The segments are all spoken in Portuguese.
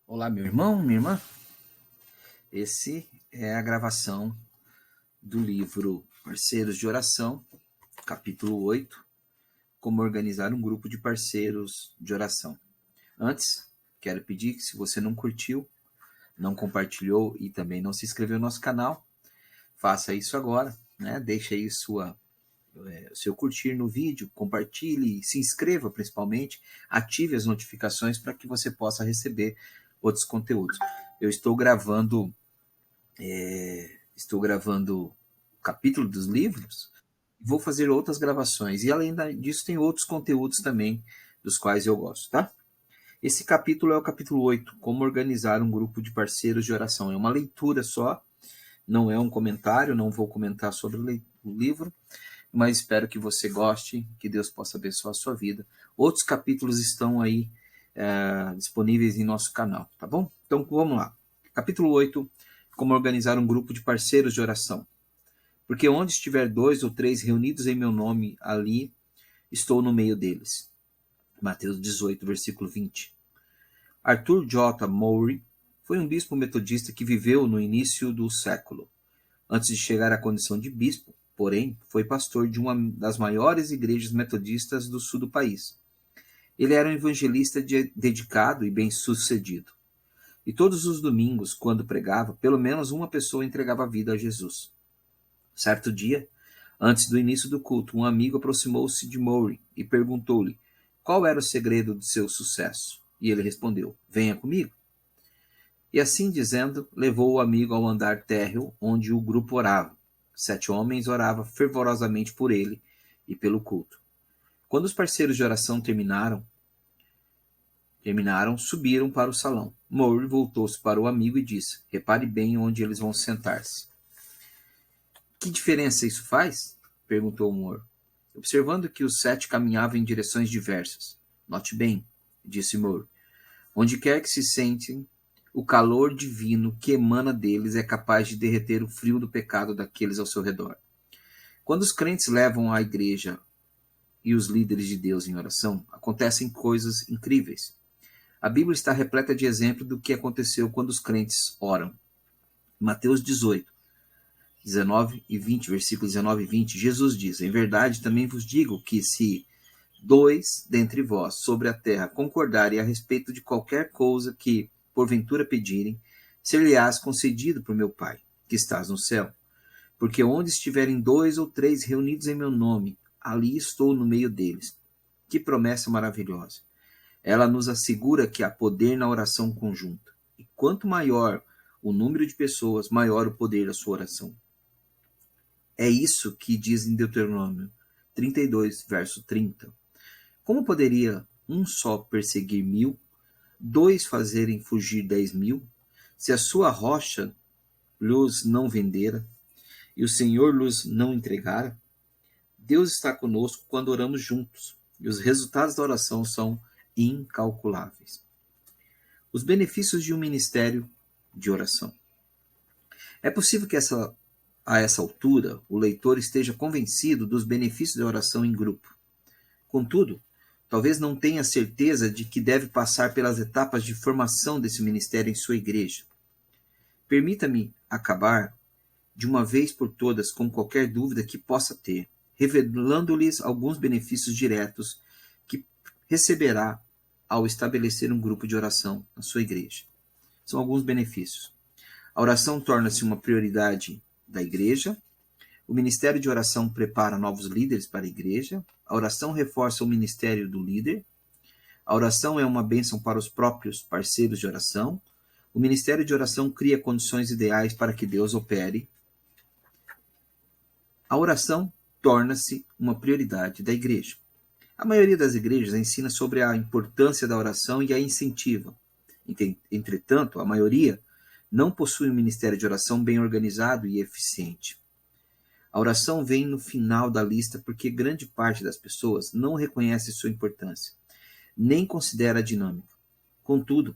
Olá, meu irmão, minha irmã. Esse é a gravação do livro Parceiros de Oração, capítulo 8, como organizar um grupo de parceiros de oração. Antes, quero pedir que se você não curtiu, não compartilhou e também não se inscreveu no nosso canal, faça isso agora, né? Deixe aí o seu curtir no vídeo, compartilhe, se inscreva principalmente, ative as notificações para que você possa receber outros conteúdos. Eu estou gravando o capítulo dos livros, vou fazer outras gravações. E além disso, tem outros conteúdos também, dos quais eu gosto, tá? Esse capítulo é o capítulo 8, como organizar um grupo de parceiros de oração. É uma leitura só, não é um comentário, não vou comentar sobre o livro, mas espero que você goste, que Deus possa abençoar a sua vida. Outros capítulos estão aí disponíveis em nosso canal, tá bom? Então vamos lá. Capítulo 8, como organizar um grupo de parceiros de oração. Porque onde estiver 2 ou 3 reunidos em meu nome, ali estou no meio deles. Mateus 18, versículo 20. Arthur J. Mowry foi um bispo metodista que viveu no início do século. Antes de chegar à condição de bispo, porém, foi pastor de uma das maiores igrejas metodistas do sul do país. Ele era um evangelista dedicado e bem-sucedido. E todos os domingos, quando pregava, pelo menos uma pessoa entregava a vida a Jesus. Certo dia, antes do início do culto, um amigo aproximou-se de Mowry e perguntou-lhe qual era o segredo de seu sucesso. E ele respondeu: venha comigo. E assim dizendo, levou o amigo ao andar térreo onde o grupo orava. 7 homens oravam fervorosamente por ele e pelo culto. Quando os parceiros de oração terminaram, subiram para o salão. Mowry voltou-se para o amigo e disse: repare bem onde eles vão sentar-se. Que diferença isso faz? Perguntou Mowry, observando que os 7 caminhavam em direções diversas. Note bem, disse Mowry, onde quer que se sentem, o calor divino que emana deles é capaz de derreter o frio do pecado daqueles ao seu redor. Quando os crentes levam a igreja e os líderes de Deus em oração, acontecem coisas incríveis. A Bíblia está repleta de exemplos do que aconteceu quando os crentes oram. Mateus 18, 19 e 20, versículos 19 e 20, Jesus diz: em verdade também vos digo que se 2 dentre vós sobre a terra concordarem a respeito de qualquer coisa que porventura pedirem, ser-lhe-ás concedido por meu Pai, que estás no céu. Porque onde estiverem 2 ou 3 reunidos em meu nome, ali estou no meio deles. Que promessa maravilhosa! Ela nos assegura que há poder na oração conjunta. E quanto maior o número de pessoas, maior o poder da sua oração. É isso que diz em Deuteronômio 32, verso 30. Como poderia um só perseguir 1000, 2 fazerem fugir 10.000, se a sua rocha lhes não vendera e o Senhor lhes não entregara? Deus está conosco quando oramos juntos, e os resultados da oração são incalculáveis. Os benefícios de um ministério de oração. É possível que a essa altura o leitor esteja convencido dos benefícios da oração em grupo. Contudo, talvez não tenha certeza de que deve passar pelas etapas de formação desse ministério em sua igreja. Permita-me acabar, de uma vez por todas, com qualquer dúvida que possa ter, revelando-lhes alguns benefícios diretos que receberá ao estabelecer um grupo de oração na sua igreja. São alguns benefícios. A oração torna-se uma prioridade da igreja. O ministério de oração prepara novos líderes para a igreja. A oração reforça o ministério do líder. A oração é uma bênção para os próprios parceiros de oração. O ministério de oração cria condições ideais para que Deus opere. A oração torna-se uma prioridade da igreja. A maioria das igrejas ensina sobre a importância da oração e a incentiva. Entretanto, a maioria não possui um ministério de oração bem organizado e eficiente. A oração vem no final da lista porque grande parte das pessoas não reconhece sua importância, nem considera a dinâmica. Contudo,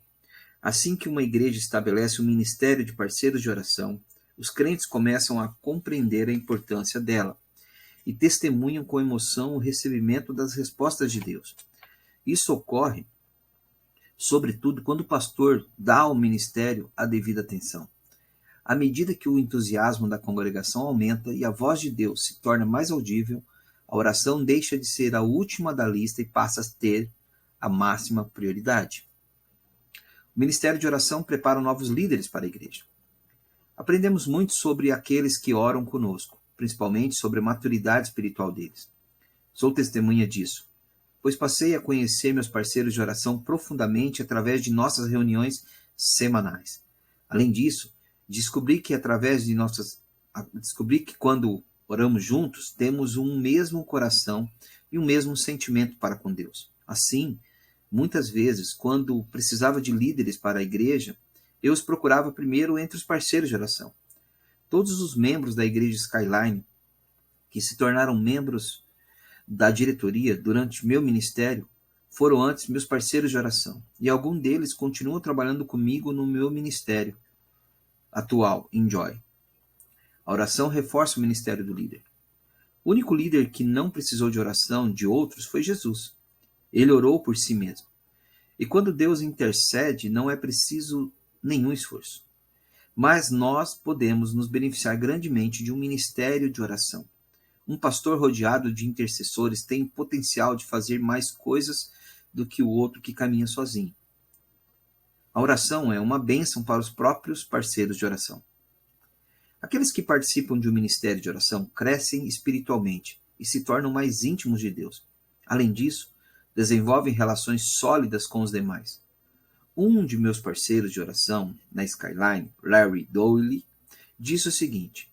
assim que uma igreja estabelece um ministério de parceiros de oração, os crentes começam a compreender a importância dela e testemunham com emoção o recebimento das respostas de Deus. Isso ocorre sobretudo quando o pastor dá ao ministério a devida atenção. À medida que o entusiasmo da congregação aumenta e a voz de Deus se torna mais audível, a oração deixa de ser a última da lista e passa a ter a máxima prioridade. O ministério de oração prepara novos líderes para a igreja. Aprendemos muito sobre aqueles que oram conosco, principalmente sobre a maturidade espiritual deles. Sou testemunha disso, pois passei a conhecer meus parceiros de oração profundamente através de nossas reuniões semanais. Além disso, descobri que quando oramos juntos, temos um mesmo coração e um mesmo sentimento para com Deus. Assim, muitas vezes, quando precisava de líderes para a igreja, eu os procurava primeiro entre os parceiros de oração. Todos os membros da igreja Skyline, que se tornaram membros da diretoria durante meu ministério, foram antes meus parceiros de oração, e alguns deles continuam trabalhando comigo no meu ministério atual, Enjoy. A oração reforça o ministério do líder. O único líder que não precisou de oração de outros foi Jesus. Ele orou por si mesmo. E quando Deus intercede, não é preciso nenhum esforço. Mas nós podemos nos beneficiar grandemente de um ministério de oração. Um pastor rodeado de intercessores tem potencial de fazer mais coisas do que o outro que caminha sozinho. A oração é uma bênção para os próprios parceiros de oração. Aqueles que participam de um ministério de oração crescem espiritualmente e se tornam mais íntimos de Deus. Além disso, desenvolvem relações sólidas com os demais. Um de meus parceiros de oração na Skyline, Larry Doyle, disse o seguinte: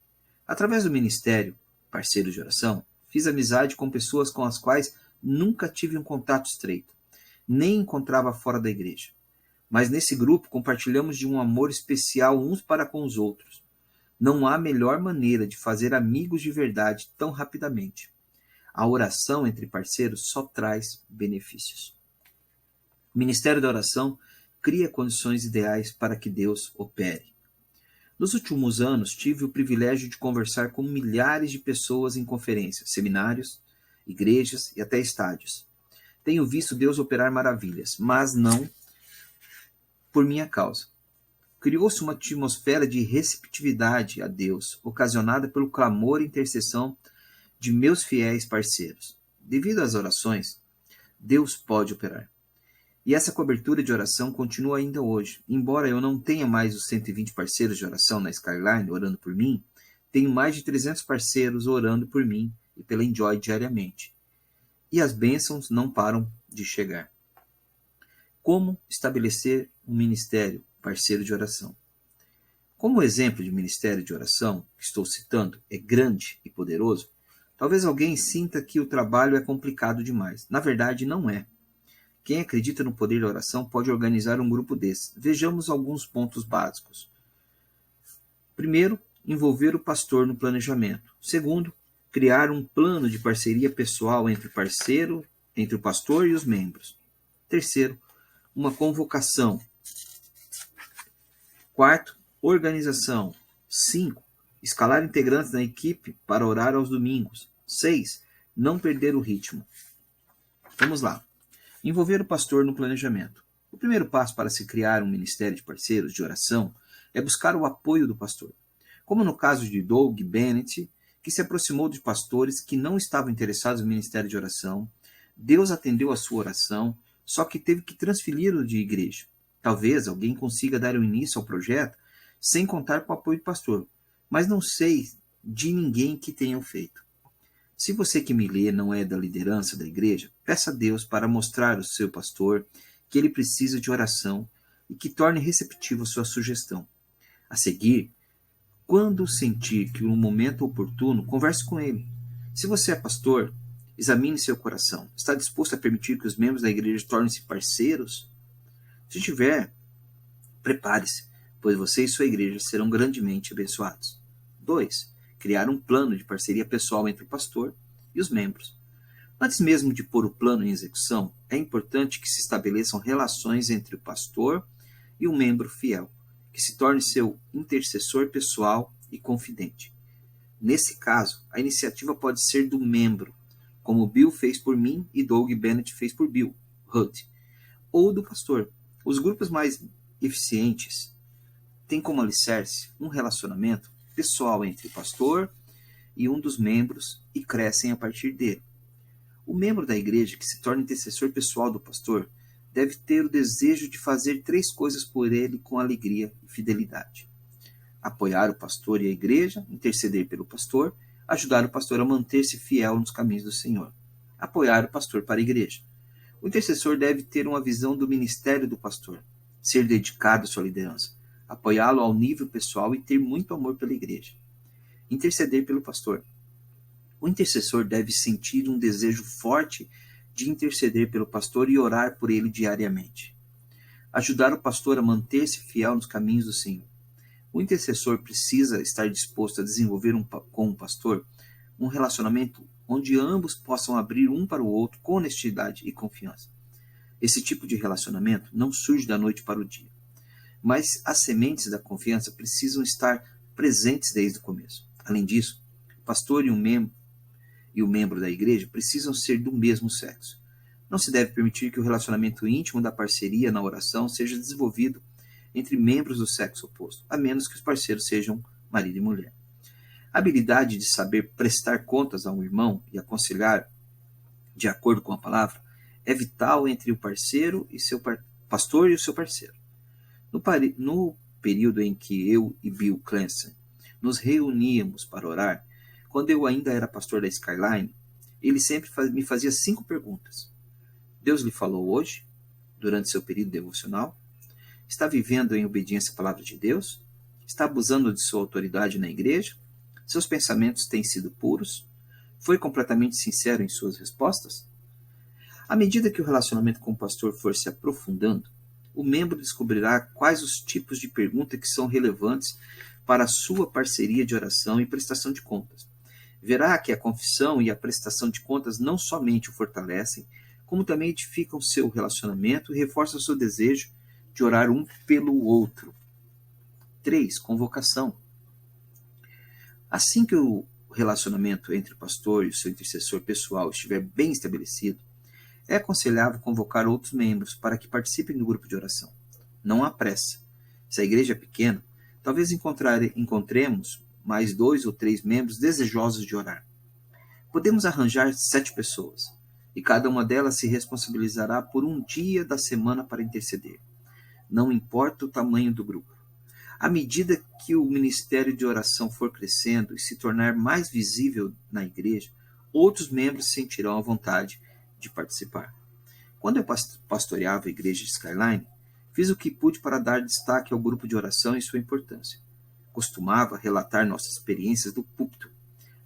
através do ministério, parceiro de oração, fiz amizade com pessoas com as quais nunca tive um contato estreito, nem encontrava fora da igreja. Mas nesse grupo compartilhamos de um amor especial uns para com os outros. Não há melhor maneira de fazer amigos de verdade tão rapidamente. A oração entre parceiros só traz benefícios. O ministério da oração cria condições ideais para que Deus opere. Nos últimos anos, tive o privilégio de conversar com milhares de pessoas em conferências, seminários, igrejas e até estádios. Tenho visto Deus operar maravilhas, mas não por minha causa. Criou-se uma atmosfera de receptividade a Deus, ocasionada pelo clamor e intercessão de meus fiéis parceiros. Devido às orações, Deus pode operar. E essa cobertura de oração continua ainda hoje. Embora eu não tenha mais os 120 parceiros de oração na Skyline orando por mim, tenho mais de 300 parceiros orando por mim e pela Enjoy diariamente. E as bênçãos não param de chegar. Como estabelecer um ministério parceiro de oração? Como o exemplo de ministério de oração que estou citando é grande e poderoso, talvez alguém sinta que o trabalho é complicado demais. Na verdade, não é. Quem acredita no poder da oração pode organizar um grupo desses. Vejamos alguns pontos básicos. Primeiro, envolver o pastor no planejamento. Segundo, criar um plano de parceria pessoal entre o pastor e os membros. Terceiro, uma convocação. Quarto, organização. 5. Escalar integrantes na equipe para orar aos domingos. 6. Não perder o ritmo. Vamos lá. Envolver o pastor no planejamento. O primeiro passo para se criar um ministério de parceiros de oração é buscar o apoio do pastor. Como no caso de Doug Bennett, que se aproximou de pastores que não estavam interessados no ministério de oração, Deus atendeu a sua oração, só que teve que transferi-lo de igreja. Talvez alguém consiga dar o início ao projeto sem contar com o apoio do pastor, mas não sei de ninguém que tenha o feito. Se você que me lê não é da liderança da igreja, peça a Deus para mostrar ao seu pastor que ele precisa de oração e que torne receptivo a sua sugestão. A seguir, quando sentir que no momento oportuno, converse com ele. Se você é pastor, examine seu coração. Está disposto a permitir que os membros da igreja tornem-se parceiros? Se tiver, prepare-se, pois você e sua igreja serão grandemente abençoados. 2. Criar um plano de parceria pessoal entre o pastor e os membros. Antes mesmo de pôr o plano em execução, é importante que se estabeleçam relações entre o pastor e o membro fiel, que se torne seu intercessor pessoal e confidente. Nesse caso, a iniciativa pode ser do membro, como Bill fez por mim e Doug Bennett fez por Bill Hood, ou do pastor, Os grupos mais eficientes têm como alicerce um relacionamento pessoal entre o pastor e um dos membros e crescem a partir dele. O membro da igreja que se torna intercessor pessoal do pastor deve ter o desejo de fazer 3 coisas por ele com alegria e fidelidade: apoiar o pastor e a igreja, interceder pelo pastor, ajudar o pastor a manter-se fiel nos caminhos do Senhor, apoiar o pastor para a igreja. O intercessor deve ter uma visão do ministério do pastor, ser dedicado à sua liderança, apoiá-lo ao nível pessoal e ter muito amor pela igreja. Interceder pelo pastor. O intercessor deve sentir um desejo forte de interceder pelo pastor e orar por ele diariamente. Ajudar o pastor a manter-se fiel nos caminhos do Senhor. O intercessor precisa estar disposto a desenvolver com o pastor um relacionamento onde ambos possam abrir um para o outro com honestidade e confiança. Esse tipo de relacionamento não surge da noite para o dia, mas as sementes da confiança precisam estar presentes desde o começo. Além disso, o pastor e o membro da igreja precisam ser do mesmo sexo. Não se deve permitir que o relacionamento íntimo da parceria na oração seja desenvolvido entre membros do sexo oposto, a menos que os parceiros sejam marido e mulher. A habilidade de saber prestar contas a um irmão e aconselhar de acordo com a palavra é vital entre o parceiro e seu pastor e o seu parceiro. No período em que eu e Bill Clancy nos reuníamos para orar, quando eu ainda era pastor da Skyline, ele sempre me fazia 5 perguntas. Deus lhe falou hoje, durante seu período devocional? Está vivendo em obediência à palavra de Deus? Está abusando de sua autoridade na igreja? Seus pensamentos têm sido puros? Foi completamente sincero em suas respostas? À medida que o relacionamento com o pastor for se aprofundando, o membro descobrirá quais os tipos de perguntas que são relevantes para a sua parceria de oração e prestação de contas. Verá que a confissão e a prestação de contas não somente o fortalecem, como também edificam seu relacionamento e reforçam seu desejo de orar um pelo outro. 3. Convocação. Assim que o relacionamento entre o pastor e o seu intercessor pessoal estiver bem estabelecido, é aconselhável convocar outros membros para que participem do grupo de oração. Não há pressa. Se a igreja é pequena, talvez encontremos mais 2 ou 3 membros desejosos de orar. Podemos arranjar 7 pessoas, e cada uma delas se responsabilizará por um dia da semana para interceder. Não importa o tamanho do grupo. À medida que o ministério de oração for crescendo e se tornar mais visível na igreja, outros membros sentirão a vontade de participar. Quando eu pastoreava a igreja de Skyline, fiz o que pude para dar destaque ao grupo de oração e sua importância. Costumava relatar nossas experiências do púlpito,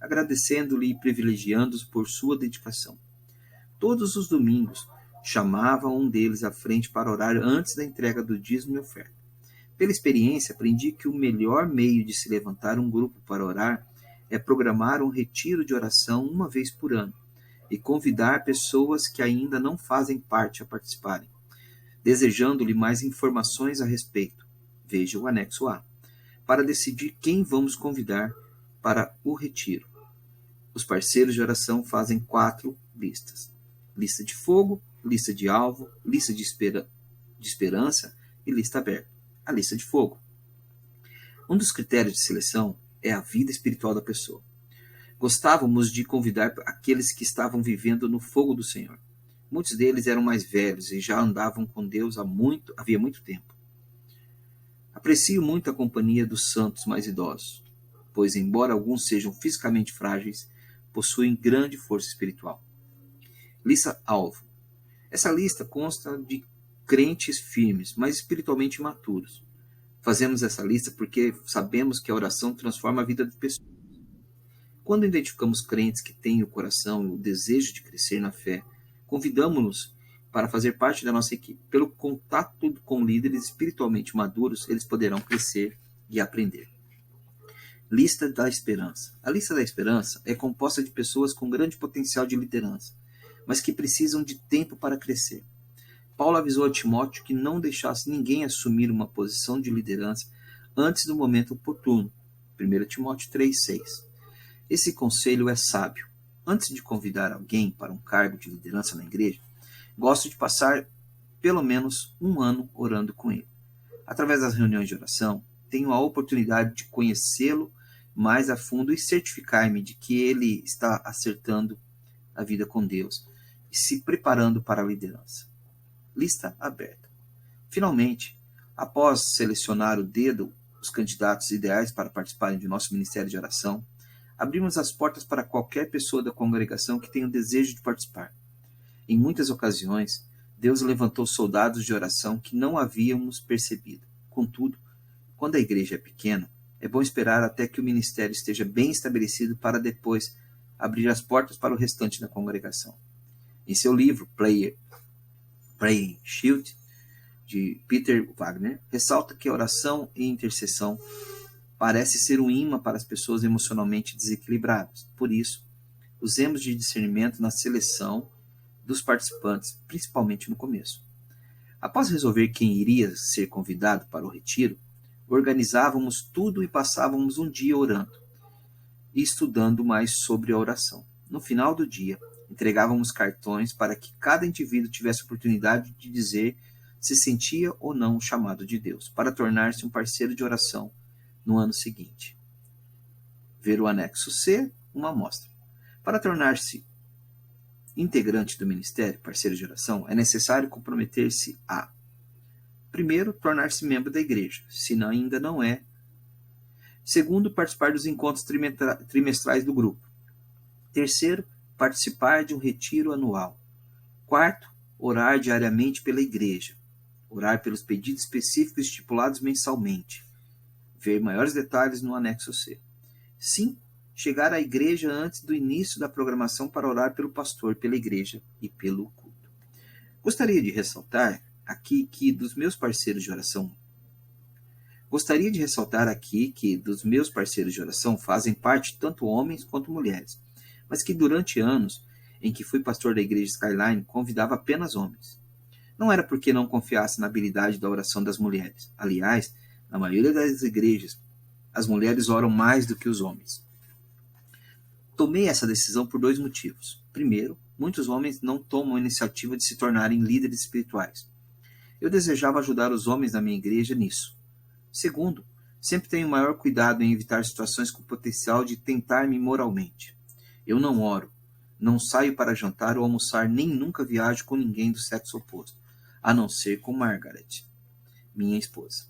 agradecendo-lhe e privilegiando-os por sua dedicação. Todos os domingos, chamava um deles à frente para orar antes da entrega do dízimo e oferta. Pela experiência, aprendi que o melhor meio de se levantar um grupo para orar é programar um retiro de oração uma vez por ano e convidar pessoas que ainda não fazem parte a participarem, desejando-lhe mais informações a respeito. Veja o anexo A, para decidir quem vamos convidar para o retiro. Os parceiros de oração fazem 4 listas: lista de fogo, lista de alvo, lista de esperança e lista aberta. A lista de fogo. Um dos critérios de seleção é a vida espiritual da pessoa. Gostávamos de convidar aqueles que estavam vivendo no fogo do Senhor. Muitos deles eram mais velhos e já andavam com Deus havia muito tempo. Aprecio muito a companhia dos santos mais idosos, pois, embora alguns sejam fisicamente frágeis, possuem grande força espiritual. Lista alvo. Essa lista consta de crentes firmes, mas espiritualmente imaturos. Fazemos essa lista porque sabemos que a oração transforma a vida de pessoas. Quando identificamos crentes que têm o coração e o desejo de crescer na fé, convidamos-los para fazer parte da nossa equipe. Pelo contato com líderes espiritualmente maduros, eles poderão crescer e aprender. Lista da esperança. A lista da esperança é composta de pessoas com grande potencial de liderança, mas que precisam de tempo para crescer. Paulo avisou a Timóteo que não deixasse ninguém assumir uma posição de liderança antes do momento oportuno. 1 Timóteo 3,6. Esse conselho é sábio. Antes de convidar alguém para um cargo de liderança na igreja, gosto de passar pelo menos um ano orando com ele. Através das reuniões de oração, tenho a oportunidade de conhecê-lo mais a fundo e certificar-me de que ele está acertando a vida com Deus e se preparando para a liderança. Lista aberta. Finalmente, após selecionar o dedo os candidatos ideais para participarem de nosso ministério de oração, abrimos as portas para qualquer pessoa da congregação que tenha o desejo de participar. Em muitas ocasiões, Deus levantou soldados de oração que não havíamos percebido. Contudo, quando a igreja é pequena, é bom esperar até que o ministério esteja bem estabelecido para depois abrir as portas para o restante da congregação. Em seu livro, Praying Shield, de Peter Wagner, ressalta que a oração e intercessão parece ser um imã para as pessoas emocionalmente desequilibradas. Por isso, usemos de discernimento na seleção dos participantes, principalmente no começo. Após resolver quem iria ser convidado para o retiro, organizávamos tudo e passávamos um dia orando e estudando mais sobre a oração. No final do dia, entregávamos cartões para que cada indivíduo tivesse a oportunidade de dizer se sentia ou não o chamado de Deus, para tornar-se um parceiro de oração no ano seguinte. Ver o anexo C, uma amostra. Para tornar-se integrante do ministério, parceiro de oração, é necessário comprometer-se a: primeiro, tornar-se membro da igreja, se ainda não é. Segundo, participar dos encontros trimestrais do grupo. Terceiro, participar de um retiro anual. Quarto, orar diariamente pela igreja. Orar pelos pedidos específicos estipulados mensalmente. Ver maiores detalhes no anexo C. 5. Chegar à igreja antes do início da programação para orar pelo pastor, pela igreja e pelo culto. Gostaria de ressaltar aqui que dos meus parceiros de oração fazem parte tanto homens quanto mulheres, mas que durante anos em que fui pastor da igreja Skyline, convidava apenas homens. Não era porque não confiasse na habilidade da oração das mulheres. Aliás, na maioria das igrejas, as mulheres oram mais do que os homens. Tomei essa decisão por 2 motivos. Primeiro, muitos homens não tomam a iniciativa de se tornarem líderes espirituais. Eu desejava ajudar os homens da minha igreja nisso. Segundo, sempre tenho maior cuidado em evitar situações com potencial de tentar-me moralmente. Eu não oro, não saio para jantar ou almoçar, nem nunca viajo com ninguém do sexo oposto, a não ser com Margaret, minha esposa.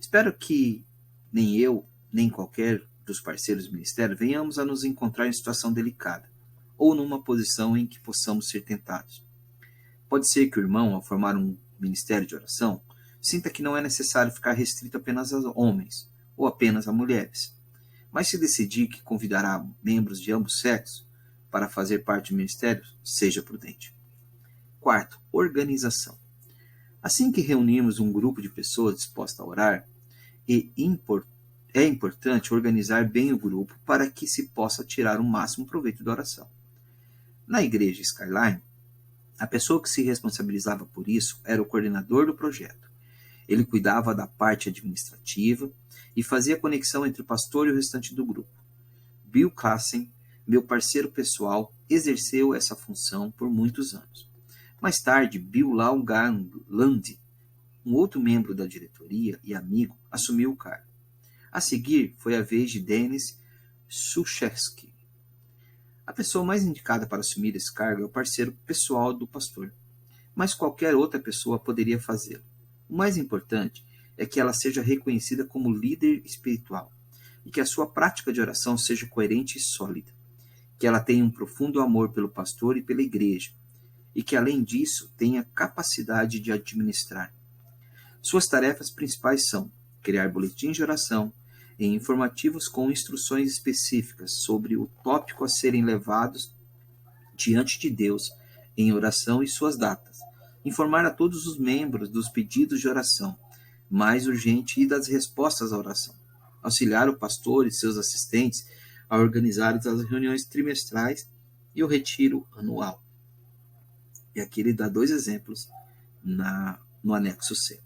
Espero que nem eu, nem qualquer dos parceiros do ministério venhamos a nos encontrar em situação delicada, ou numa posição em que possamos ser tentados. Pode ser que o irmão, ao formar um ministério de oração, sinta que não é necessário ficar restrito apenas a homens, ou apenas a mulheres. Mas se decidir que convidará membros de ambos sexos para fazer parte do ministério, seja prudente. Quarto, organização. Assim que reunimos um grupo de pessoas dispostas a orar, é importante organizar bem o grupo para que se possa tirar o máximo proveito da oração. Na igreja Skyline, a pessoa que se responsabilizava por isso era o coordenador do projeto. Ele cuidava da parte administrativa e fazia a conexão entre o pastor e o restante do grupo. Bill Klassen, meu parceiro pessoal, exerceu essa função por muitos anos. Mais tarde, Bill Laugaland, um outro membro da diretoria e amigo, assumiu o cargo. A seguir, foi a vez de Dennis Suchewski. A pessoa mais indicada para assumir esse cargo é o parceiro pessoal do pastor, mas qualquer outra pessoa poderia fazê-lo. O mais importante é que ela seja reconhecida como líder espiritual e que a sua prática de oração seja coerente e sólida, que ela tenha um profundo amor pelo pastor e pela igreja e que, além disso, tenha capacidade de administrar. Suas tarefas principais são criar boletins de oração e informativos com instruções específicas sobre o tópico a serem levados diante de Deus em oração e suas datas, informar a todos os membros dos pedidos de oração mais urgente e das respostas à oração, auxiliar o pastor e seus assistentes a organizar as reuniões trimestrais e o retiro anual. E aqui ele dá 2 exemplos no anexo C.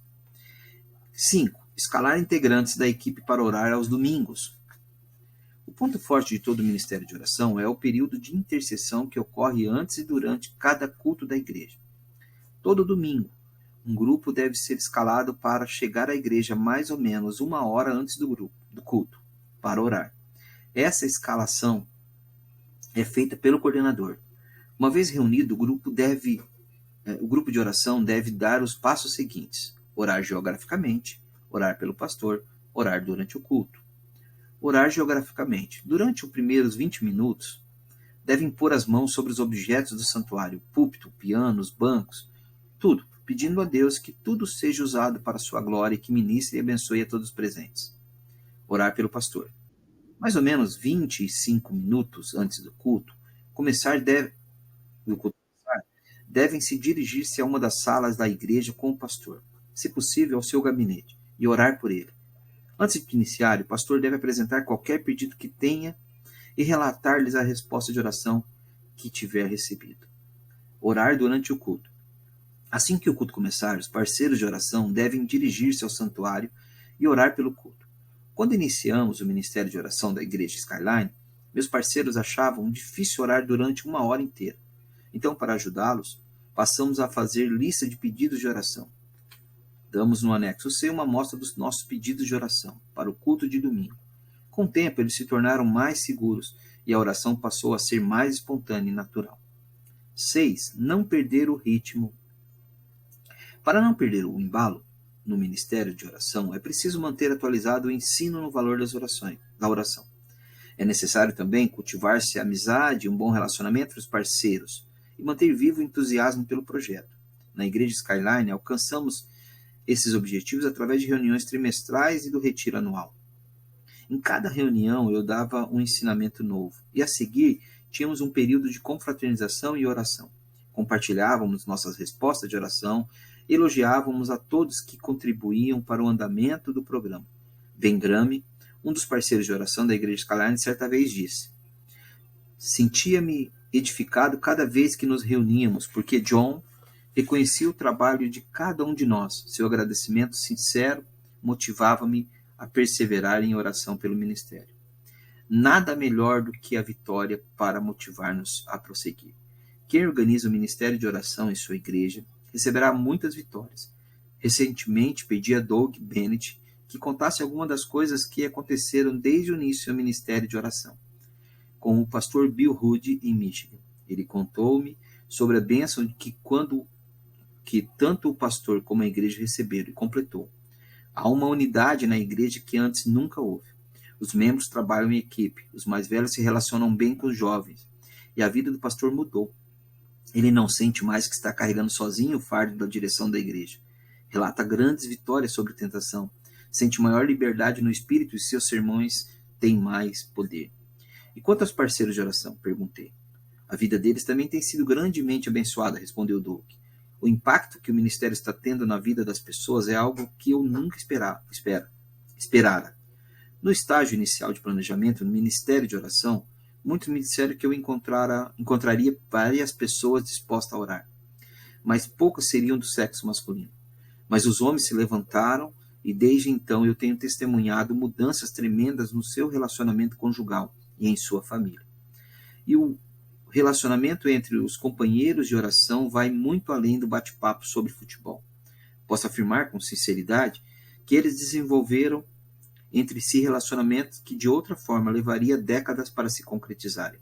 5. Escalar integrantes da equipe para orar aos domingos. O ponto forte de todo o ministério de oração é o período de intercessão que ocorre antes e durante cada culto da igreja. Todo domingo, um grupo deve ser escalado para chegar à igreja mais ou menos 1 hora antes do culto, para orar. Essa escalação é feita pelo coordenador. Uma vez reunido, o grupo de oração deve dar os passos seguintes: orar geograficamente, orar pelo pastor, orar durante o culto. Orar geograficamente. Durante os primeiros 20 minutos, devem pôr as mãos sobre os objetos do santuário, púlpito, pianos, bancos, tudo, pedindo a Deus que tudo seja usado para a sua glória e que ministre e abençoe a todos os presentes. Orar pelo pastor. Mais ou menos 25 minutos antes do culto começar, devem-se dirigir-se a uma das salas da igreja com o pastor, se possível ao seu gabinete, e orar por ele. Antes de iniciar, o pastor deve apresentar qualquer pedido que tenha e relatar-lhes a resposta de oração que tiver recebido. Orar durante o culto. Assim que o culto começar, os parceiros de oração devem dirigir-se ao santuário e orar pelo culto. Quando iniciamos o ministério de oração da igreja Skyline, meus parceiros achavam difícil orar durante 1 hora inteira. Então, para ajudá-los, passamos a fazer lista de pedidos de oração. Damos no anexo C uma amostra dos nossos pedidos de oração para o culto de domingo. Com o tempo, eles se tornaram mais seguros e a oração passou a ser mais espontânea e natural. 6. Não perder o ritmo. Para não perder o embalo no ministério de oração, é preciso manter atualizado o ensino no valor da oração. É necessário também cultivar-se a amizade e um bom relacionamento entre os parceiros e manter vivo o entusiasmo pelo projeto. Na Igreja Skyline, alcançamos esses objetivos através de reuniões trimestrais e do retiro anual. Em cada reunião eu dava um ensinamento novo e a seguir tínhamos um período de confraternização e oração. Compartilhávamos nossas respostas de oração e elogiávamos a todos que contribuíam para o andamento do programa. Ben Graham, um dos parceiros de oração da Igreja Skyline, certa vez disse: sentia-me edificado cada vez que nos reuníamos, porque John reconhecia o trabalho de cada um de nós. Seu agradecimento sincero motivava-me a perseverar em oração pelo ministério. Nada melhor do que a vitória para motivar-nos a prosseguir. Quem organiza o ministério de oração em sua igreja receberá muitas vitórias. Recentemente pedi a Doug Bennett que contasse algumas das coisas que aconteceram desde o início do ministério de oração, com o pastor Bill Hood em Michigan. Ele contou-me sobre a bênção que tanto o pastor como a igreja receberam e completou: há uma unidade na igreja que antes nunca houve. Os membros trabalham em equipe, os mais velhos se relacionam bem com os jovens, e a vida do pastor mudou. Ele não sente mais que está carregando sozinho o fardo da direção da igreja. Relata grandes vitórias sobre tentação, sente maior liberdade no espírito e seus sermões têm mais poder. E quanto aos parceiros de oração? Perguntei. A vida deles também tem sido grandemente abençoada, respondeu Doug. O impacto que o ministério está tendo na vida das pessoas é algo que eu nunca esperara. No estágio inicial de planejamento no ministério de oração, muitos me disseram que eu encontraria várias pessoas dispostas a orar, mas poucas seriam do sexo masculino. Mas os homens se levantaram e desde então eu tenho testemunhado mudanças tremendas no seu relacionamento conjugal e em sua família. E o relacionamento entre os companheiros de oração vai muito além do bate-papo sobre futebol. Posso afirmar com sinceridade que eles desenvolveram entre si relacionamentos que de outra forma levaria décadas para se concretizarem.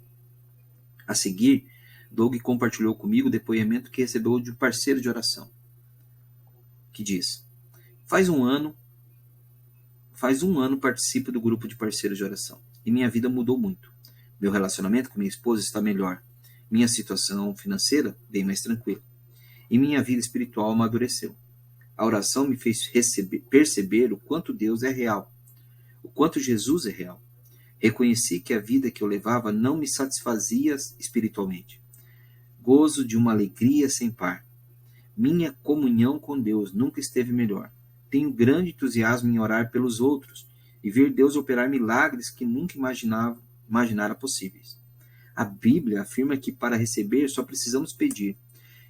A seguir, Doug compartilhou comigo o depoimento que recebeu de um parceiro de oração, que diz: Faz um ano participo do grupo de parceiros de oração e minha vida mudou muito. Meu relacionamento com minha esposa está melhor. Minha situação financeira bem mais tranquila. E minha vida espiritual amadureceu. A oração me fez perceber o quanto Deus é real, o quanto Jesus é real. Reconheci que a vida que eu levava não me satisfazia espiritualmente. Gozo de uma alegria sem par. Minha comunhão com Deus nunca esteve melhor. Tenho grande entusiasmo em orar pelos outros e ver Deus operar milagres que nunca imaginara possíveis. A Bíblia afirma que para receber só precisamos pedir.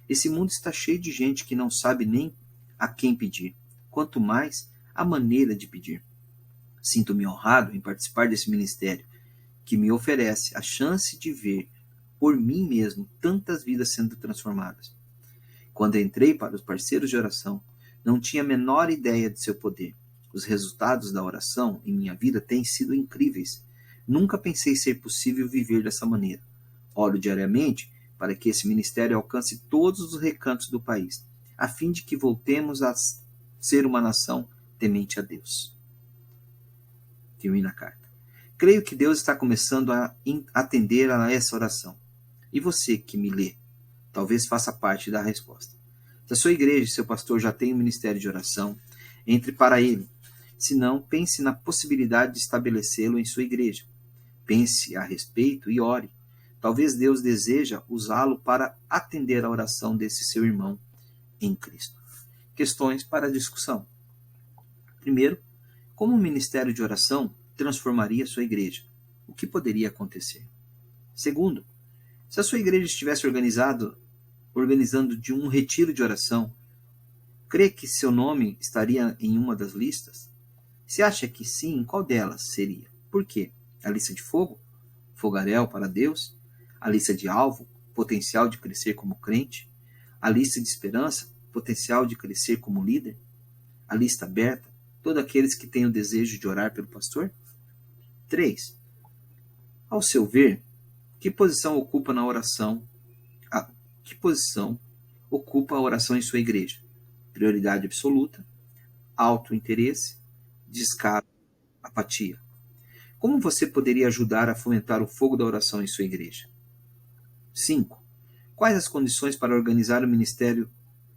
Esse mundo está cheio de gente que não sabe nem a quem pedir, quanto mais a maneira de pedir. Sinto-me honrado em participar desse ministério, que me oferece a chance de ver por mim mesmo tantas vidas sendo transformadas. Quando entrei para os parceiros de oração, não tinha a menor ideia de seu poder. Os resultados da oração em minha vida têm sido incríveis. Nunca pensei ser possível viver dessa maneira. Oro diariamente para que esse ministério alcance todos os recantos do país, a fim de que voltemos a ser uma nação temente a Deus. Termina a carta. Creio que Deus está começando a atender a essa oração. E você que me lê, talvez faça parte da resposta. Se a sua igreja e seu pastor já têm um ministério de oração, entre para ele. Se não, pense na possibilidade de estabelecê-lo em sua igreja. Pense a respeito e ore. Talvez Deus deseja usá-lo para atender a oração desse seu irmão em Cristo. Questões para discussão. Primeiro, como o ministério de oração transformaria sua igreja? O que poderia acontecer? Segundo, se a sua igreja estivesse organizando de um retiro de oração, crê que seu nome estaria em uma das listas? Se acha que sim, qual delas seria? Por quê? A lista de fogo? Fogaréu para Deus? A lista de alvo? Potencial de crescer como crente? A lista de esperança? Potencial de crescer como líder? A lista aberta? Todos aqueles que têm o desejo de orar pelo pastor? 3. Ao seu ver, que posição ocupa na oração? Que posição ocupa a oração em sua igreja? Prioridade absoluta, alto interesse, descaso, apatia. Como você poderia ajudar a fomentar o fogo da oração em sua igreja? 5. Quais as condições para organizar o ministério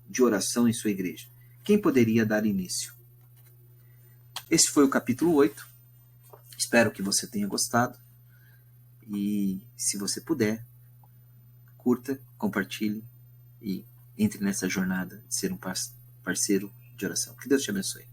de oração em sua igreja? Quem poderia dar início? Esse foi o capítulo 8. Espero que você tenha gostado. E se você puder, curta, compartilhe e entre nessa jornada de ser um parceiro de oração. Que Deus te abençoe.